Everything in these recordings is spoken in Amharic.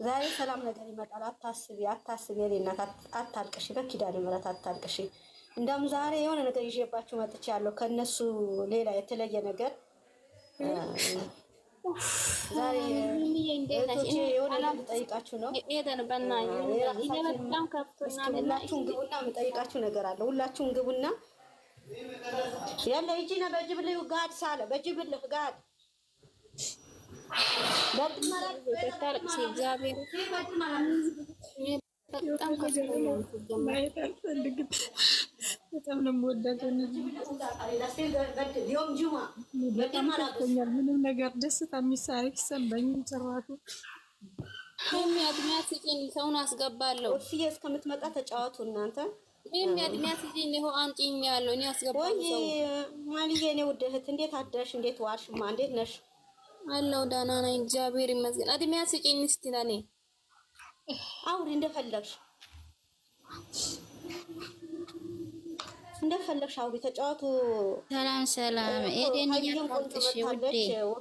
ዛሬ ሰላም ነገር ይመጣል። አታስቢ የኔ እናት አታልቅሽ። በኪዳነ ምሕረት አታልቅሽ። እንደውም ዛሬ የሆነ ነገር ይዤባችሁ መጥቻለሁ። ከነሱ ሌላ የተለየ ነገር ዛሬ እህቶቼ የሆነ ነገር ልጠይቃችሁ ነው። ሁላችሁም ግቡና የምጠይቃችሁ ነገር አለ። ሁላችሁም ግቡና ያለ ይጂና በጅብልህ ጋድ ሳለ በጅብልህ ጋድ በጣም ነው የምወዳቸው። ምንም ነገር ደስታ የሚሳሪ ይሰማኝ ጭራሹ የሚያድሚያት ሲጪኝ ሰውን አስገባለሁ። ወስዬ እስከምትመጣ ተጫወቱ እናንተ። የሚያድሚያት ሲጪኝ ነው አንጪኝ ያለው እኔ አስገባለሁ። ሰው ማልዬ እኔ ውድ እህት እንዴት አደርሽ? እንዴት ዋልሽማ? እንዴት ነሽ? አለው ደህና ነኝ እግዚአብሔር ይመስገን። አድሚያት ሲጪኝ እስቲ ለኔ አውሪ እንደፈለግሽ አውሪ፣ ተጫወቱ። ሰላም ኤደን እያልኩሽ ውዴ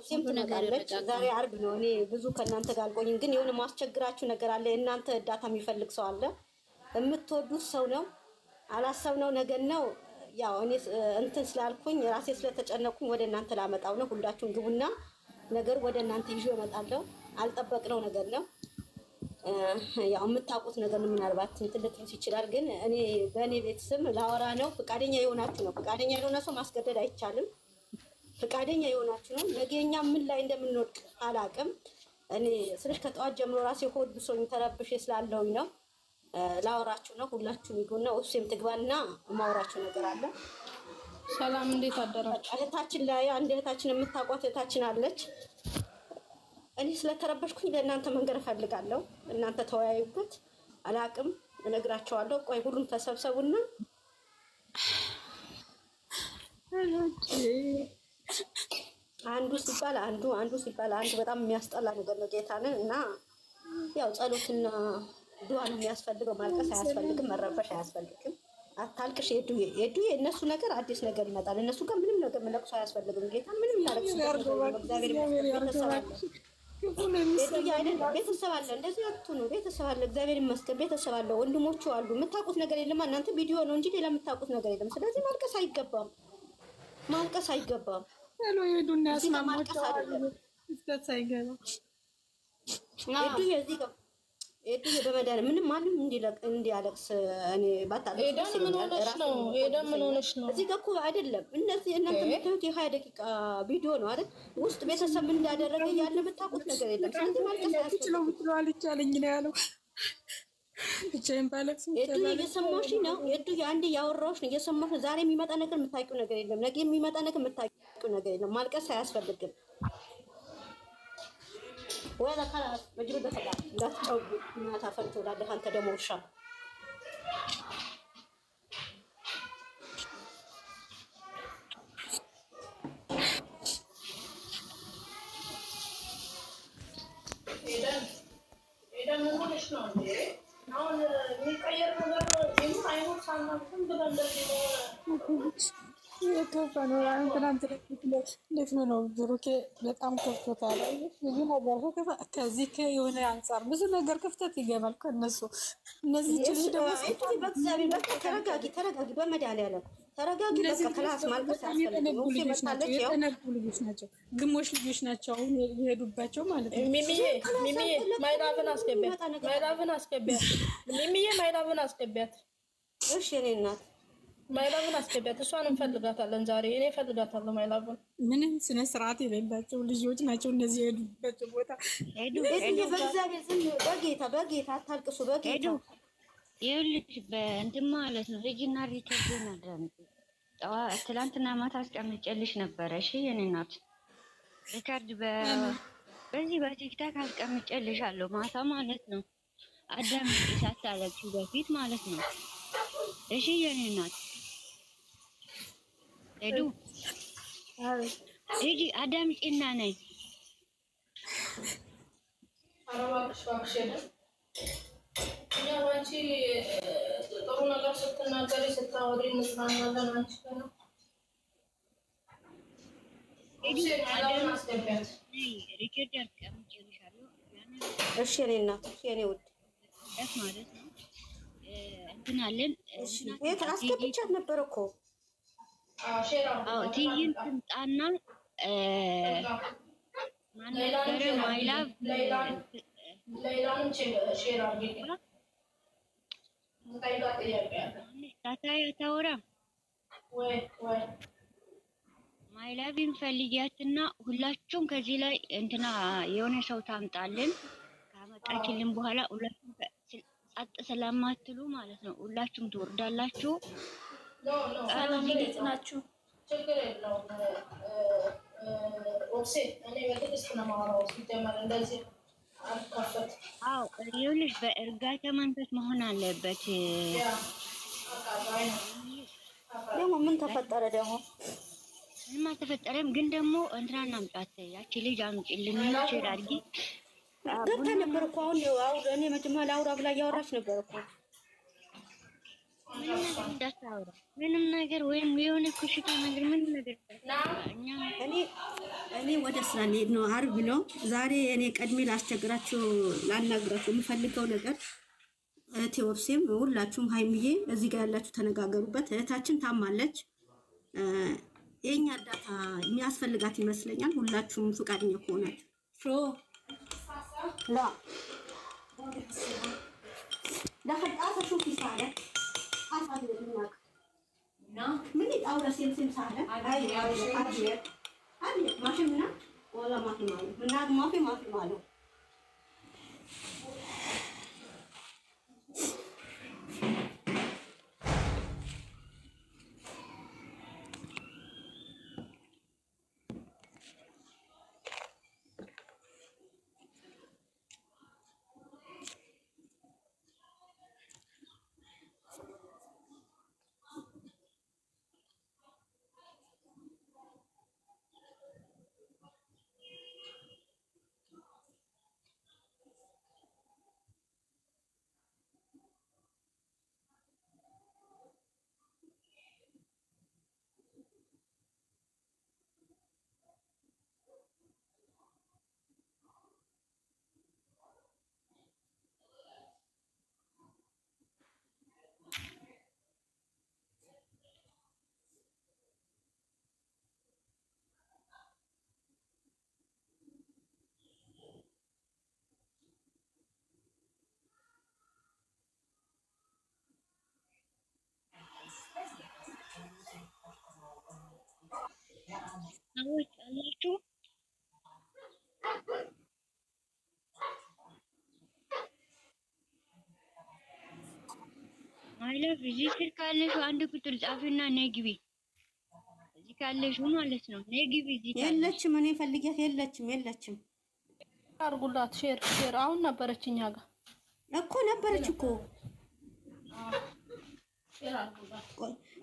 ሁሉ ነገር ይረጋጋል። ዛሬ ዓርብ ነው። እኔ ብዙ ከእናንተ ጋር አልቆይም፣ ግን የሆነ ማስቸግራችሁ ነገር አለ። እናንተ እርዳታ የሚፈልግ ሰው አለ። የምትወዱት ሰው ነው። አላሰብነው ነገር ነው። ያው እኔ እንትን ስላልኩኝ ራሴ ስለተጨነቅኩኝ ወደ እናንተ ላመጣው ነው። ሁላችሁም ግቡና ነገር ወደ እናንተ ይዤ እመጣለሁ። አልጠበቅነው ነገር ነው። ያው የምታውቁት ነገር ነው። ምናልባት እንትን ልትሉት ይችላል፣ ግን እኔ በእኔ ቤት ስም ላወራ ነው። ፍቃደኛ የሆናችሁ ነው። ፍቃደኛ የሆነ ሰው ማስገደድ አይቻልም። ፍቃደኛ የሆናችሁ ነው። ነገኛ ምን ላይ እንደምንወድቅ አላውቅም። እኔ ስልሽ ከጠዋት ጀምሮ ራሴ ሆድ ብሶኝ ተረብሼ ስላለሁኝ ነው። ላወራችሁ ነው። ሁላችሁም ይጉና ወስም ትግባና ማውራችሁ ነገር አለ። ሰላም እንዴት አደራችሁ? እህታችን ላይ አንድ እህታችን የምታውቋት እህታችን አለች። እኔ ስለተረበሽኩኝ ለእናንተ መንገር እፈልጋለሁ። እናንተ ተወያዩበት። አላቅም እነግራቸዋለሁ። ቆይ ሁሉም ተሰብሰቡና አንዱ ሲባል አንዱ በጣም የሚያስጠላ ነገር ነው። ጌታንን እና ያው ጸሎትና ዱዓ ነው የሚያስፈልገው። ማልቀስ አያስፈልግም። መረበሽ አያስፈልግም። አታልቅሽ የዱዬ እነሱ ነገር አዲስ ነገር ይመጣል። እነሱ ጋር ምንም ነገር መለቅሶ አያስፈልግም። ጌታ ምንም እናለቅስ እግዚአብሔር ይመስገን። ቤተሰብ አለ። እንደዚህ አትሁኑ። ቤተሰብ አለ። እግዚአብሔር ይመስገን። ቤተሰብ አለ። ወንድሞቹ አሉ። የምታውቁት ነገር የለም። እናንተ ቪዲዮ ነው እንጂ ሌላ የምታውቁት ነገር የለም። ስለዚህ ማልቀስ አይገባም። ሄሎ ሄዱና ያስማማቸው እስከት ሳይገባ እዚህ በመዳን ምንም ማንም እንዲያለቅስ እኔ ባታለቅስ ምን ሆነሽ ነው? እዚህ ጋር እኮ አይደለም። እነዚህ እናንተ የምታዩት የ20 ደቂቃ ቪዲዮ ነው አይደል? ውስጥ ቤተሰብ ምን እንዳደረገ ያለ የምታውቁት ነገር የለም። ስለዚህ ማልቀስ አያስፈልግም። ብለዋል ይቻለኝ ነው ያለው። ብቻዬን ባለቅስ እየሰማሽ ነው። አንዴ ያወራሁሽ ነው እየሰማሽ። ዛሬ የሚመጣ ነገር የምታውቂው ነገር የለም። ነገ የሚመጣ ነገር የምታውቂው ነገር የለም። ማልቀስ አያስፈልግም። ወላ ካላስ በጅሩ ደፈላ እንዳትጫው እናታ ፈርቶ ወዳለህ አንተ ደግሞ ውሻ ኤደን ምን ሆነሽ ነው እንዴ? አሁን የሚቀየር ነገር ነው አይሆን ሳናቱን ብለንደዚህ ነው የከፋ ነው። ትናንት እንዴት ነው ብሩኬ በጣም ከፍቶታል። ብዙ ነገር ከዚህ ከየሆነ አንጻር ብዙ ነገር ክፍተት ይገባል ከነሱ። እነዚህ ልጅ ደግሞ በእግዚአብሔር በቃ ተረጋጊ። በመድኃኒዓለም ተረጋጊ። በቃ ክላስ ማልቀስ ያስፈልጋል። የተነቡ ልጆች ናቸው። ግሞሽ ልጆች ናቸው አሁን የሄዱባቸው ማለት ነው። ሚሚዬ ማይላብን አስገቢያት። እሺ እኔ እናት ማይላብን አስገቢያት። እሷን እንፈልጋታለን ዛሬ። እኔ እፈልጋታለሁ ማይላብን። ምንም ስነ ስርዓት የሌላቸው ልጆች ናቸው እነዚህ የሄዱበት ቦታ። በእግዚአብሔር ዝም በጌታ አታልቅሱ። በጌታ ይኸውልሽ በእንትን ማለት ነው። ሪጂና ሪከርድ ነበር ትላንትና ማታ አስቀምጬልሽ ነበረ። እሺ የኔ እናት ሪከርድ በዚህ በቲክታክ አስቀምጬልሻለሁ ማታ ማለት ነው። አዳምጪ ሳታለቅሺ በፊት ማለት ነው። እሺ የኔ እናት ሄዱ ሂጂ አዳምጪና ነይ። እባክሽ እኛ አንቺ ጥሩ ነገር ስትናገሪ ስታወሪ እንጽናናለን። አንቺ ነው ሂጂ አዳም አስገቢያት። ሪከርድ አስቀምጬልሻለሁ። እሺ የኔ እናት የኔ ውድ ማለት ነው። እንትን አለን እሺ ይሄ አስገብቻት ነበር እኮ ትዕይንት ትምጣና ማን ነበረ ማይላቭ ሌላንም ሼር አድርጌ ታወራ ወይ ማይላቪን ፈልጊያትና ሁላችሁም ከዚህ ላይ እንትና የሆነ ሰው ታምጣልን። ካመጣችልን በኋላ ሁላችሁም ጸጥ ስለማትሉ ማለት ነው ሁላችሁም ትወርዳላችሁ። ሰላም እንዴት ናችሁ? ችግር የለውም። ኦክሴ እኔ በትዕግስት ነው የማወራው። ሲጀመር እንደዚህ አልከፈት። አዎ ይኸውልሽ በእርጋታ መንፈስ መሆን አለበት። ደግሞ ምን ተፈጠረ ደግሞ? ምንም አልተፈጠረም። ግን ደግሞ እንትናን አምጣት ያቺ ልጅ አምጪልን ሼር አድርጊ። ገብታ ነበር እኮ አሁን እኔ መጀመሪያ ላውራ ብላ እያወራች ነበር እኮ ምንም ነገር ወይም የሆነ ኩሽታ ነገር ምንም ነገር እኔ ወደ ስራ ልሄድ ነው። አርብ ነው ዛሬ። እኔ ቀድሜ ላስቸግራችሁ ላናግራችሁ የምፈልገው ነገር እህቴ ወብሴም ሁላችሁም ሀይሚዬ እዚህ ጋር ያላችሁ ተነጋገሩበት። እህታችን ታማለች። የኛ እርዳታ የሚያስፈልጋት ይመስለኛል። ሁላችሁም ፍቃደኛ ከሆናችሁ ላ دخلت شوفي سهلة أصعد منك من الأول سمسم سهلة أبيض ما في منها ولا ما في ماله منها ما في ماله ሰዎች አላችሁ ማይለፍ እዚህ ስር ካለሽ አንድ ቁጥር ጻፊና ነይ ግቢ። እዚህ ካለሽ ማለት ነው ነይ ግቢ። እዚህ ካለሽ የለችም። እኔ ፈልጊያት የለችም። አርጉላት ሼር አሁን ነበረች እኛ ጋር እኮ ነበረች እኮ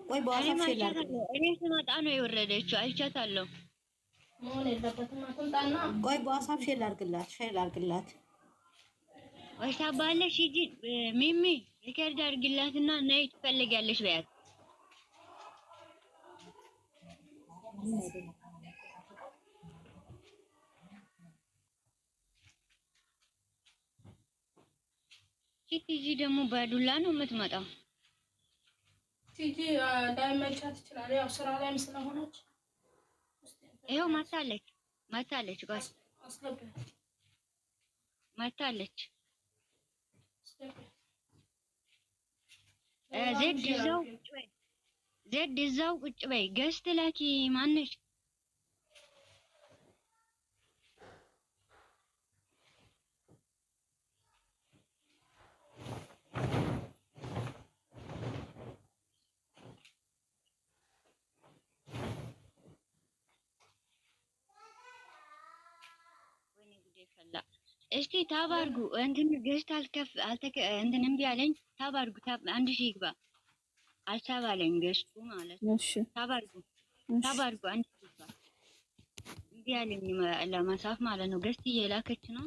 ቆይ በዋትስአፕ ሼር አድርጉ። እኔ ስመጣ ነው የወረደችው። አይቻታለሁ። መሆን የለበትም። አትምጣና ቆይ በዋትስአፕ ሼር አድርግላት። ወይስ አባለሽ ሂጂ ሚሚ ሪከርድ አድርግላትና ነይ ትፈልጊያለሽ በያት። ቲጂ ደግሞ በዱላ ነው የምትመጣው። ቲጂ ላይመቻት ይችላል። ያው ስራ ላይም ስለሆነች ይኸው መታለች ጋር መታለች። ዜድ እዛው ቁጭ በይ። ገስት ላኪ ማነሽ? እስቲ ታባርጉ እንትን ገስት እንትን እምቢ አለኝ። ታባርጉ አንድ ሺህ ይግባ አልተባለኝ ገስቱ ማለት ነው። ታባርጉ አንድ ሺህ ይግባ። እምቢ አለኝ ለመጻፍ ማለት ነው። ገስት እየላከች ነው።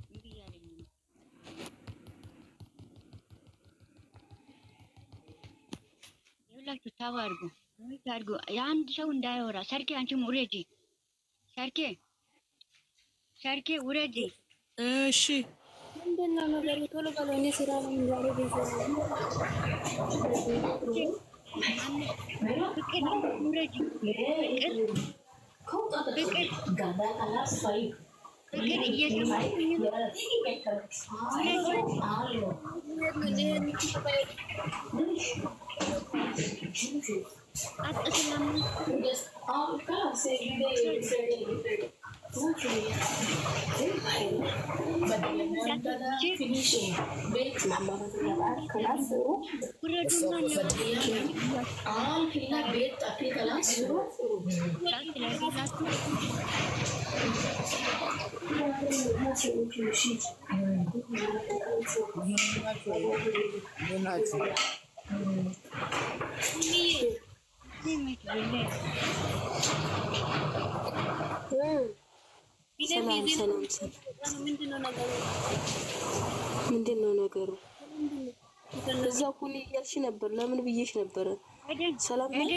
እምቢ አለኝ ነው። ይኸውላችሁ ታባርጉ የአንድ ሰው እንዳይወራ። ሰርኬ አንቺም ውረጂ። ሰርኬ ውረጂ። እሺ ምንድነው ነገሩ? ቶሎ በለው። እኔ ስራ ነው ዛሬ ቤት ምንድነው ነገሩ? እዛው ሁሉ እያልሽ ነበር። ለምን ብዬሽ ነበር? ሰላም ነው።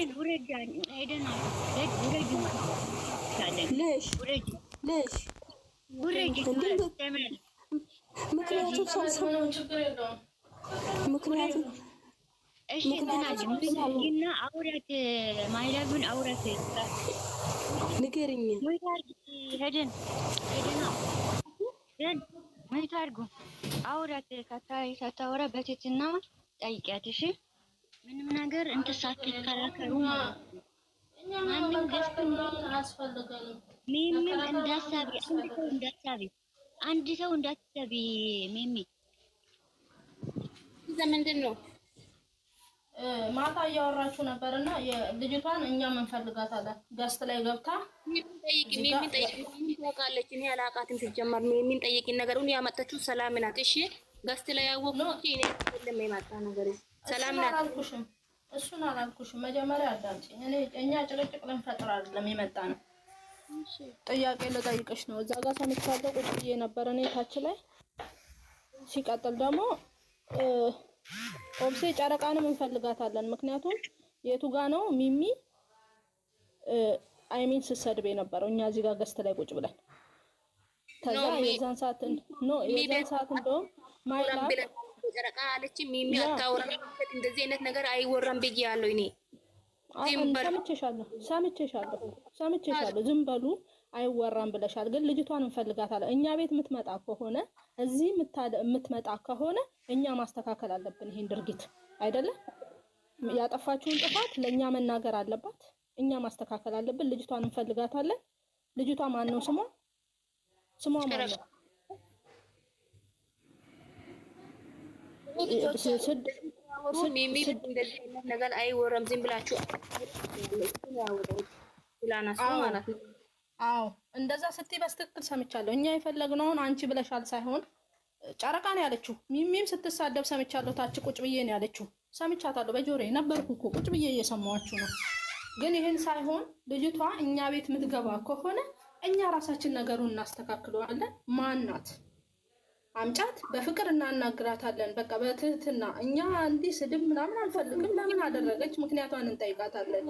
ለሽ ምክንያቱም እና አውራት ማይላብን አውራት ንገሪኝ። ሄደን ማይታርጉ አውራት ሳታወራ በትህትና ጠይቂያት። እሺ ምንም ነገር እንትን ሳትከራከሩ ማንም ገስትን አያስፈልገንም። ምንም እንዳሳቢ አንድ ሰው እንዳታሳቢ ሚሚ ምንድን ነው ማታ እያወራችሁ ነበርና የልጅቷን እኛም እንፈልጋታለን። ገስት ላይ ገብታ ሚሚ ታውቃለች። እኔ አላውቃትም ሲጀመር። ሚሚን ጠይቂ። ነገሩን ያመጣችው ሰላም ናት። እሺ ገስት ላይ ያወቅኩት እኔ አይደለም የማጣ ነገር ሰላም ናት። እሱን አላልኩሽም። መጀመሪያ አዳምጪ። እኛ ጭቅጭቅ ልንፈጥር አይደለም የመጣ ነው። ጥያቄ ልጠይቅሽ ነው። እዛ ጋር ሰምቻለሁ። ቁጭ ብዬ ነበር እኔ ታች ላይ። ሲቀጥል ደግሞ ኦብሴ ጨረቃንም እንፈልጋታለን። ምክንያቱም የቱ ጋ ነው ሚሚ አይሚን ስትሰድብ የነበረው እኛ እዚህ ጋር ገስት ላይ ቁጭ ብለን ከዛ የዛን ሰዓት እንደውም ማይላ ጨረቃ አለች ሚሚ አታወራም። እንደዚህ አይነት ነገር አይወራም ብዬሻለሁ እኔ። ሰምቼሻለሁ። ዝም በሉ አይወራም ብለሻል። ግን ልጅቷን እንፈልጋታለን። እኛ ቤት የምትመጣ ከሆነ እዚህ የምትመጣ ከሆነ እኛ ማስተካከል አለብን ይሄን ድርጊት አይደለም። ያጠፋችውን ጥፋት ለእኛ መናገር አለባት። እኛ ማስተካከል አለብን። ልጅቷን እንፈልጋታለን። ልጅቷ ማን ነው ስሟ? ማን ነው? ሚሚ እንደዚህ አይነት ነገር አይወራም። ዝም ብላችሁ ላናሱ ማለት ነው። አዎ እንደዛ ስትይ በስትክክል ሰምቻለሁ። እኛ የፈለግነውን አንቺ ብለሻል ሳይሆን ጨረቃ ነው ያለችው። ሚሚም ስትሳደብ ሰምቻለሁ። ታች ቁጭ ብዬ ነው ያለችው። ሰምቻታለሁ። በጆሮዬ ነበርኩ እኮ ቁጭ ብዬ እየሰማኋችሁ ነው። ግን ይሄን ሳይሆን ልጅቷ እኛ ቤት የምትገባ ከሆነ እኛ ራሳችን ነገሩን እናስተካክለዋለን። ማን ናት? አምጫት፣ በፍቅር እናናግራታለን። በቃ በትህትና። እኛ እንዲህ ስድብ ምናምን አንፈልግም። ለምን አደረገች ምክንያቷን እንጠይቃታለን።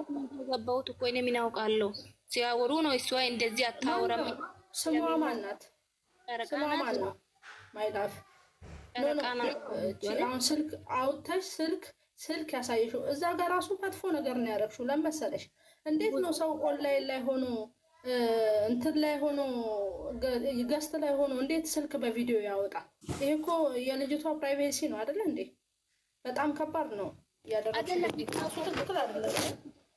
ገባሁት እኮ እኔ ምን አውቃለሁ። ሲያወሩ ነው እሷ እንደዚህ አታወራም። ስሟ ማን ናት? ስሟ ማን ነው? ማይላፍ አሁን ስልክ አውጥተሽ ስልክ ያሳየሽው እዛ ጋር ራሱ መጥፎ ነገር ነው ያደረግሽው። ለመሰለሽ እንዴት ነው ሰው ኦንላይን ላይ ሆኖ እንትን ላይ ሆኖ ገስት ላይ ሆኖ እንዴት ስልክ በቪዲዮ ያወጣል? ይሄ እኮ የልጅቷ ፕራይቬሲ ነው አይደለ እንዴ? በጣም ከባድ ነው ያደረገችው። ትክክል አይደለም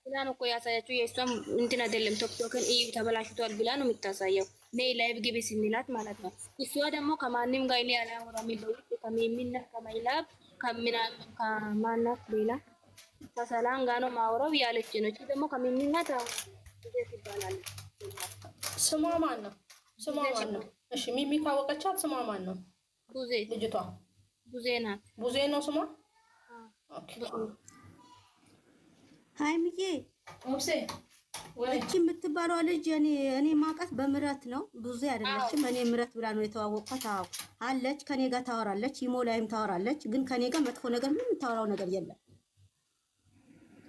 ብላ ነው እኮ ያሳያችሁ። የእሷም እንትን አይደለም ቶክቶክን እዩ ተበላሽቷል ብላ ነው የምታሳየው። ነይ ላይቭ ግቢ ስንላት ማለት ነው። እሷ ደግሞ ከማንም ጋር እኔ አላወራም የሚለው ከሚሚና ከማይላብ ከማናት ሌላ ከሰላም ጋር ነው ማውራው ያለች ነው። እቺ ደግሞ ከሚሚና ይባላል። ስሟ ማን ነው? ስሟ ማን ነው? እሺ ሚሚ ካወቀቻት ስሟ ማን ነው? ቡዜ። ልጅቷ ቡዜ ናት። ቡዜ ነው ስሟ። ኦኬ ሃይሚዬ ኦብሴ እቺ የምትባለው ልጅ እኔ ማውቃት በምረት ነው። ብዙ አይደለችም። እኔ ምረት ብላ ነው የተዋወቅኳት። አዎ አለች፣ ከኔ ጋር ታወራለች፣ ኢሞ ላይም ታወራለች። ግን ከኔ ጋር መጥፎ ነገር ምንም የምታወራው ነገር የለም።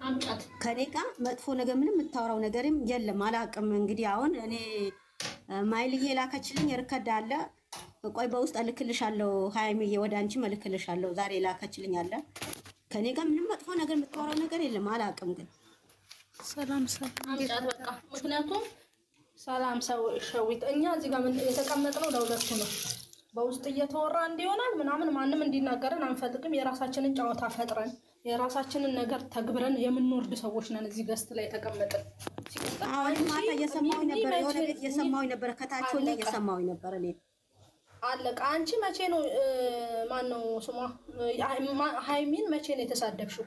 አምጫት ከኔ ጋር መጥፎ ነገር ምንም የምታወራው ነገርም የለም። አላውቅም እንግዲህ አሁን እኔ ማይልዬ ላከችልኝ ርከዳ አለ ቆይ በውስጥ እልክልሻለሁ ሃይሚዬ፣ ወደ አንቺ እልክልሻለሁ። ዛሬ ላከችልኝ አለ። ከኔ ጋር ምንም መጥፎ ነገር የምትወራው ነገር የለም። አላውቅም ግን ሰላም ሰላም አምጫት በቃ። ምክንያቱም ሰላም ሰው ሸዊት እኛ እዚህ ጋር የተቀመጥነው ለሁለቱ ነው። በውስጥ እየተወራ እንዲሆናል ምናምን ማንም እንዲናገረን አንፈልግም። የራሳችንን ጨዋታ ፈጥረን የራሳችንን ነገር ተግብረን የምንወርድ ሰዎች ነን። እዚህ ገስት ላይ ተቀመጥን። አሁን ማታ እየሰማሁኝ ነበር፣ የሆነ ቤት እየሰማሁኝ ነበር፣ ከታች ሆኜ እየሰማሁኝ ነበር እኔ። አለቃ አንቺ መቼ ነው ማን ነው ስሟ ሃይሚን መቼ ነው የተሳደብሽው?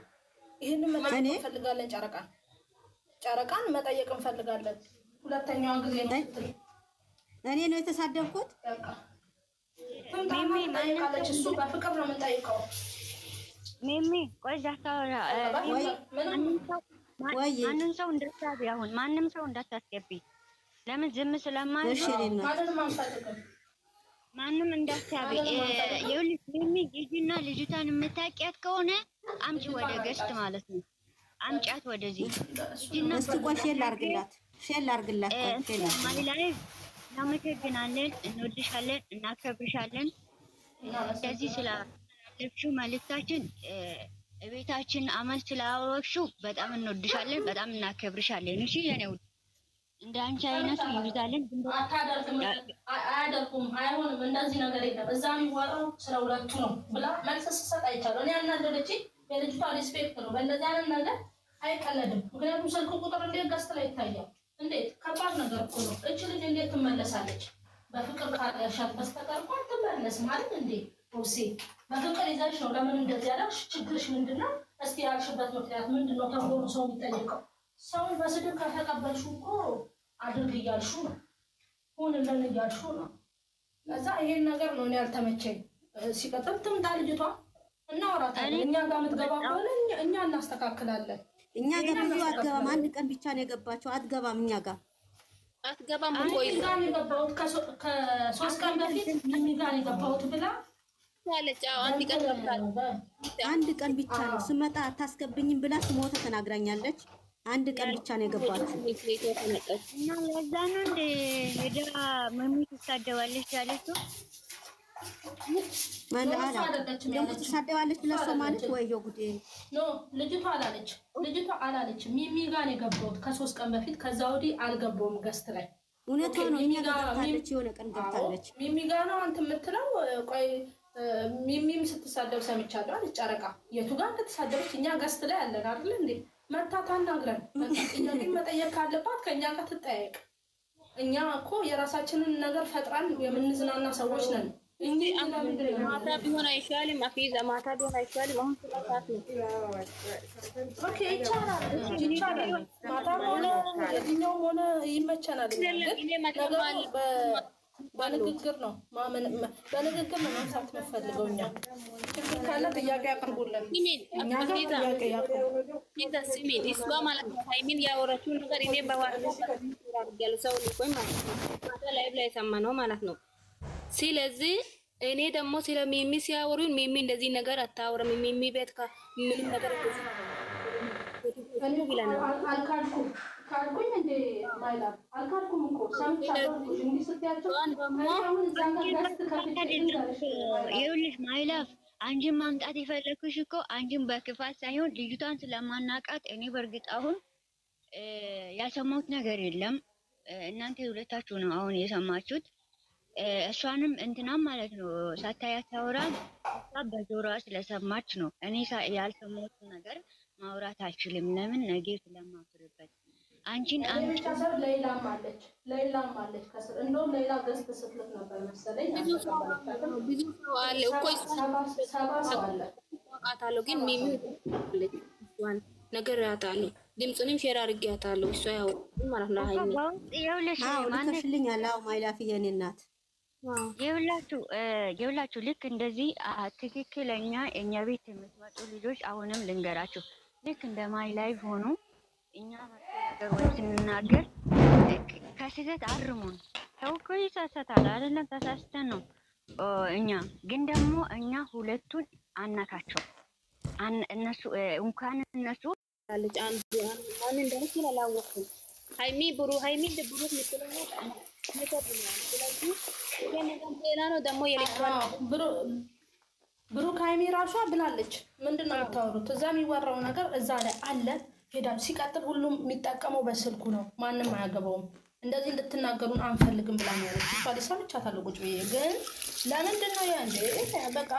ይሄንን መጠየቅ እንፈልጋለን። ጨረቃን መጠየቅ እንፈልጋለን። ሁለተኛዋ ጊዜ ነው እኔ ነው የተሳደብኩት። ሚሚ ማይቃለች እሱ በፍቅር ነው የምንጠይቀው። ሚሚ ቆይ ዛታውራ ማንም ሰው እንዳታስገቢ፣ አሁን ማንም ሰው እንዳታስገቢ። ለምን ዝም ስለማይል ማንንም አንፈልግም። ማንም እንዳታስገቢ። ይኸውልሽ ሚሚ ሂጂና ልጅቷን የምታውቂያት ከሆነ አምጪ ወደ ገስት ማለት ነው። አምጫት ወደዚህ እስቲ ቆይ ሼር ላድርግላት ማይላይ እናመሰግናለን፣ እንወድሻለን፣ እናከብርሻለን። እንደዚህ ስላለፍሽው መልእክታችን ቤታችን አመት ስላወቅሽው በጣም እንወድሻለን፣ በጣም እናከብርሻለን። እሺ የኔ ውድ እንደ አንቺ አይነቱ ይብዛልን። አያደርጉም፣ አይሆንም፣ እንደዚህ ነገር የለም። እዛ የሚዋጣው ስለ ሁለቱ ነው ብላ መልስ ስትሰጥ አይቻለሁ። እኔ ያናደደች የልጅቷ ሪስፔክት ነው። በእንደዚህ አይነት ነገር አይቀለድም። ምክንያቱም ስልክ ቁጥር እንዴት ገስት ላይ ይታያል? እንዴት ከባድ ነገር እኮ ነው። እች ልጅ እንዴት ትመለሳለች? በፍቅር ካልያሻት በስተቀር እኮ አትመለስም ማለት እንዴ? ኦሲ በፍቅር ይዘሽ ነው። ለምን እንደዚህ ያለሽ? ችግርሽ ምንድነው? እስቲ ያልሽበት ምክንያት ምንድነው ተብሎ ነው ሰው የሚጠየቀው። ሰውን በስድብ ከተቀበልሽው እኮ አድርግ እያልሽው ነው፣ ሁንልን እያልሽው ነው። ለዛ ይሄን ነገር ነው እኔ ያልተመቸኝ። ሲቀጥል ትምጣ ልጅቷ እናወራታለን። እኛ ጋር የምትገባ ከሆነ እኛ እናስተካክላለን። እኛ ጋር ብዙ አትገባም። አንድ ቀን ብቻ ነው የገባቸው። አትገባም፣ እኛ ጋር አትገባም። ቆይ ጋር ነው የገባሁት ከ3 ቀን በፊት ሚሚ ጋር ነው የገባሁት ብላ ታለች። አንድ ቀን ብቻ ነው ስመጣ አታስገብኝም ብላ ስሞታ ተናግራኛለች። አንድ ቀን ብቻ ነው የገባችው እና ለዛ ነው እንደ ሄዳ ሚሚ ትሳደባለች ያለችው። ደግሞ ትሳደባለች ብለሽ ማለት ወይዮ ጉዴ ኖ ልጅቷ አላለች። ሚሚ ጋር ነው የገባሁት ከ3 ቀን በፊት። ከዛ ወዲህ አልገባሁም ገስት ላይ። እውነት ነው። እኛ ጋር ገብታለች፣ የሆነ ቀን ገብታለች። ሚሚ ጋር ነው አንተ የምትለው። ቆይ ሚሚም ስትሳደብ ሰምቻለሁ አለች ጨረቃ። የቱ ጋር እንደተሳደበች እኛ ገስት ላይ አለን አይደል እንዴ? መታታ እናግረን። ጥያቄ መጠየቅ ካለባት ከእኛ ጋር ትጠያየቅ። እኛ እኮ የራሳችንን ነገር ፈጥረን የምንዝናና ሰዎች ነን። ማታ ቢሆን አይሻልም? አፊዛ ማታ ቢሆን አይሻልም? አሁን ስለታት ነው። ኦኬ ይቻላል። ማታ ሆነ የትኛውም ሆነ ይመቸናል። በንግግር ነው ማንሳት የምፈልገው። እኛ ችግር ካለ ጥያቄ ያቀርቡልን። ስሚን እሷ ማለት ነው ሃይሚን ያወራችውን ነገር እኔ በዋትስአፕ ያለው ሰው ልቆይ ማለት ነው። ማታ ላይቭ ላይ ሰማነው ማለት ነው። ስለዚህ እኔ ደግሞ ስለ ሚሚ ሲያወሩኝ ሚሚ እንደዚህ ነገር አታወራም። ሚሚ ቤት ምንም ነገር ካልኩኝ እንደ ማይላ አልካልኩም እኮ ሰምቻለሁ። እንዴ ስትያቸው ይኸውልሽ ማይላፍ አንቺን ማምጣት የፈለኩሽ እኮ አንቺን በክፋት ሳይሆን ልጅቷን ስለማናቃት። እኔ በእርግጥ አሁን ያሰማሁት ነገር የለም። እናንተ ሁለታችሁ ነው አሁን የሰማችሁት። እሷንም እንትናም ማለት ነው ሳታያት ታወራ በጆሮዋ ስለሰማች ነው። እኔ ያልሰማሁት ነገር ማውራት አልችልም። ለምን ነገ ስለማፍርበት። አንቺን ሌላም አለች ከስር። እንደውም ሌላ ገዝት ስትልክ ነበር መሰለኝ። ብዙ ሰው አለ እኮ ሰባ ሰው አለ አውቃታለሁ። ግን ሚሚ እሷን ነገር ያታለሁ። ድምፁንም ሼር አድርጌያታለሁ። እሷ ያው ማለት ነው ሃይሚ ልከሽልኛል። አዎ ማይላፊ የኔ እናት የሁላችሁ ልክ እንደዚህ ትክክለኛ እኛ ቤት የምትመጡ ልጆች አሁንም ልንገራችሁ፣ ልክ እንደ ማይ ላይፍ ሆኑ። እኛ ነገር ወይ ስንናገር ከስህተት አርሙን። ሰው እኮ ይሳሳታል አይደለም? ተሳስተን ነው። እኛ ግን ደግሞ እኛ ሁለቱን አናካቸው። እነሱ እንኳን እነሱ አለች አንዱ ማን እንደሆነ ስላላወቅኩ ሃይሚ እንደ ብሩክ ምትለው ስለዚህ ይሄ ነገር ሌላ ነው ደግሞ የልጅቷን ብሩክ ሃይሚ ራሷ ብላለች። ምንድነው የምታወሩት? እዛ የሚወራው ነገር እዛ ላይ አለ ሄዳል። ሲቀጥል ሁሉም የሚጠቀመው በስልኩ ነው፣ ማንም አያገባውም። እንደዚህ እንድትናገሩን አንፈልግም ብላ ነው ያለች። ሰምቻታለሁ ቁጭ ብዬ። ግን ለምንድን ነው ያንዴ በቃ